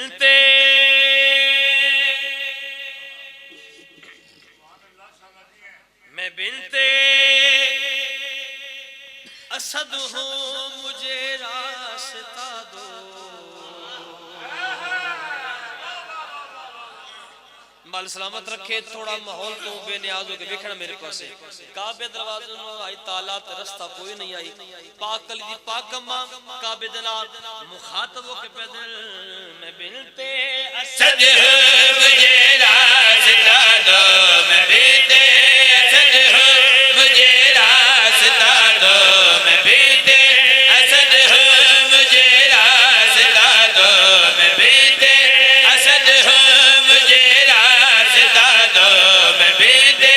بنتے اسد ہوں مجھے راستہ دو مال سلامت رکھے تھوڑا ماحول تو بے نیاز ہو کے دیکھنا میرے پاس ہے کعبے دروازے میں آئی تالا تے رستہ کوئی نہیں آئی پاک کلی دی پاک اماں کعبے دے نال مخاطب ہو کے پیدل میں بنتے اسد ہوں مجھے راستہ دو میں بنتے اسد ہوں مجھے راستہ دو میں بنتے اسد ہوں مجھے راستہ دو میں بنتے اسد ہوں مجھے راستہ دو میں بنتے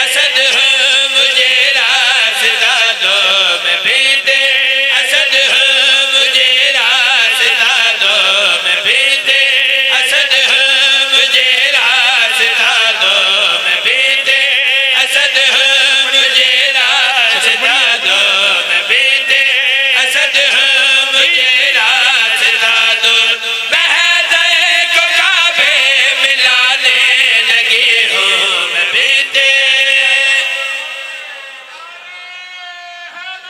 اسد ہوں مجھے راستہ دو میں بنتے اسد ہوں مجھے راستہ دو میں بنتے اسد ہوں مجھے راستہ دو میں بنتے اسد ہوں مجھے راستہ دو میں بنتے اسد ہوں مجھے راستہ دو بہدے کو کعبے ملانے لگی ہوں میں بنتے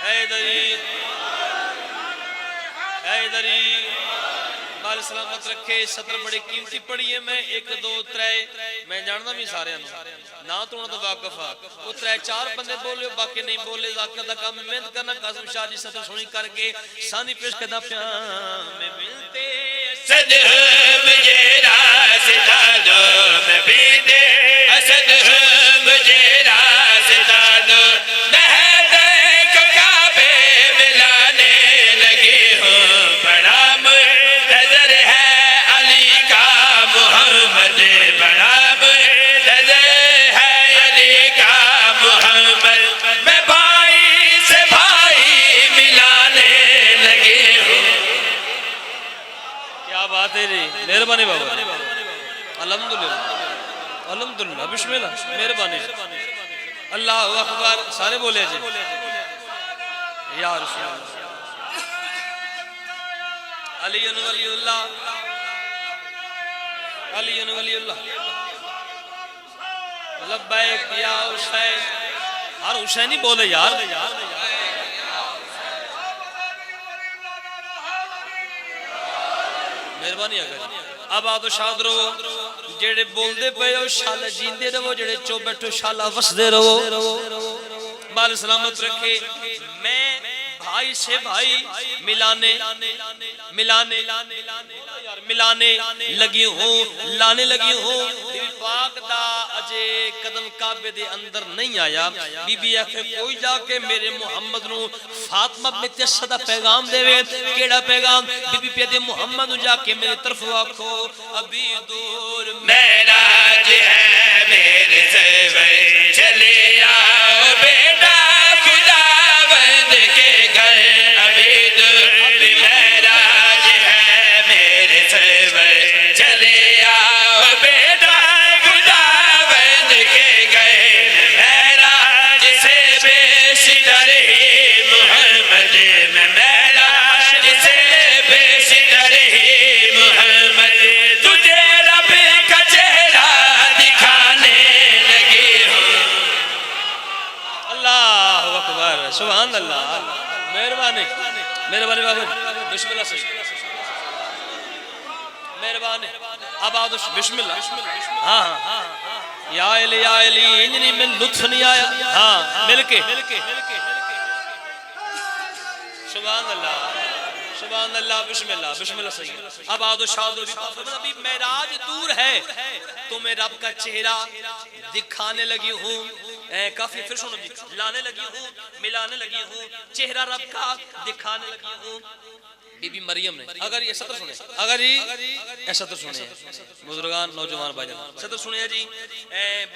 حیدری حیدری مال سلامت رکھے صدر بڑے قیمتی پڑھی ہے میں ایک دو ترے میں جاننا بھی سارے نہ تو انہوں نے واقف وہ ترے چار بندے بولے باقی نہیں بولے ذاکر دا کام محنت کرنا قاسم شاہ جی صدر سنی کر کے سانی پیش کرنا پیان میں ملتے اسد ہوں مجھے راستہ دو میں بنتے اسد ہوں مجھے راستہ دو بہدے کو کعبے ملانے لگی ہوں بڑا منتظر ہے علی کا محمد بڑا منتظر ہے علی کا محمد میں بھائی سے بھائی ملانے لگی ہوں کیا بات ہے جی مہربانی بابا الحمدللہ الحمدللہ بسم اللہ مہربانی اللہ اکبر سارے بولے جی یا رسول اللہ علی ولی اللہ علی ولی اللہ لبیک یا حسین ہر حسینی بولے یار مہربانی اگر اب آدھو شاد رہو جڑے بول دے پہ ہو شالہ جیندے رہو جڑے چو بیٹھو شالہ وس دے رہو بال سلامت رکھے میں بھائی سے بھائی ملانے لگی ہوں لانے لگی ہوں بی بی پاک دا اجے قدم کعبے دے اندر نہیں آیا بی بی آخر کوئی جا کے میرے محمد نو فاطمہ بنت اسد دا پیغام دے وے کیڑا پیغام بی بی پیدے محمد نو جا کے میرے طرف آکھو ابھی دور معراج ہے میرے سے چلے آؤ بیٹا خدا بند کے گھر ابھی دور معراج ہے میرے سے چلے آؤ بیٹا خدا بند کے گھر معراج سے بیشتر ہی محمد میں معراج سے بیشتر ہی محمد تجھے رب کا چہرہ دکھانے لگی ہوں اللہ اکبر سبحان اللہ مہربانی مہربانی بابا بسم اللہ صحیح مہربانی اب آدھو بسم اللہ ہاں یا علی انجنی میں لطف نہیں آیا ہاں مل کے سبحان اللہ بسم اللہ صحیح اب آدھو شادو ابھی معراج دور ہے تو میں رب کا چہرہ دکھانے لگی ہوں کافی پھر سنو جی لانے لگی ہوں ملانے لگی ہوں چہرہ رب کا دکھانے لگی ہوں بی بی مریم نے اگر یہ سطر سنے اگر یہ سطر سنے بزرگان نوجوان بھائی جان سطر سنے جی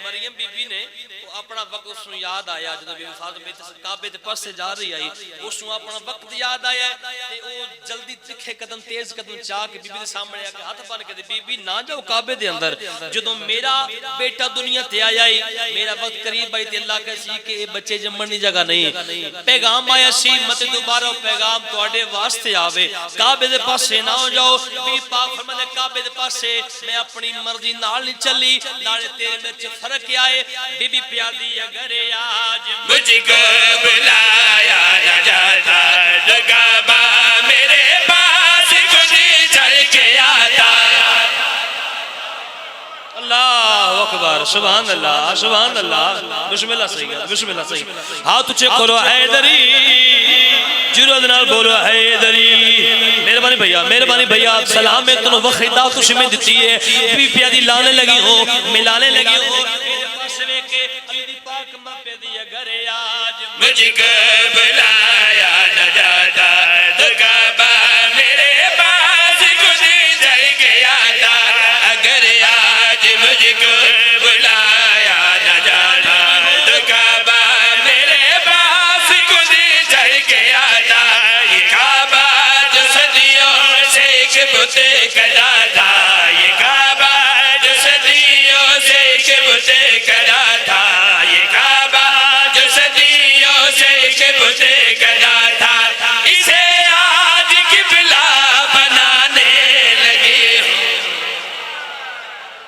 مریم بی بی نے اپنا وقت اس نے یاد آیا جب بی بی فاطمہ کعبے دے پاس سے جا رہی آئی اس نے اپنا وقت یاد آیا تے او جلدی تکھے قدم تیز قدم چاہ کے بی بی دے سامنے آ کے ہاتھ بن کے بی بی نہ جاؤ کعبے دے اندر جدوں میرا بیٹا دنیا تے آیا میرا وقت قریب آئی تے اللہ کا سی کہ اے بچے جمن دی جگہ نہیں پیغام آیا سی مت دوبارہ پیغام تواڈے واسطے آوے کعبے دے پاسے نہ ہو جاؤ بی پاک فرماتے کعبے دے پاسے میں اپنی مرضی نال نہیں چلی نالے تیرے وچ فرق کیا ہے بی بی پیادی اگر آج مجھ کو بلایا نہ جاتا کعبہ میرے پاس خود چل کے آتا اللہ اکبر سبحان اللہ بسم اللہ صحیح ہے بسم اللہ صحیح ہاتھ اچھے کھولو حیدری جرد نال بولو حیدری مہربانی بھیا سلام میں تنو وخیدہ تجھ میں دیتی ہے بی پیادی لانے لگی ہو ملانے لگی ہو میرے پاس میں کہ علی پاک ماں پہ دیا گھر آج مجھ کو بلایا نہ جاتا کعبہ میرے پاس خود چل کے آتا اگر آج مجھ کو بلایا نہ جاتا کعبہ میرے پاس خود چل کے آتا یہ کعبہ جو صدیوں سے ایک بت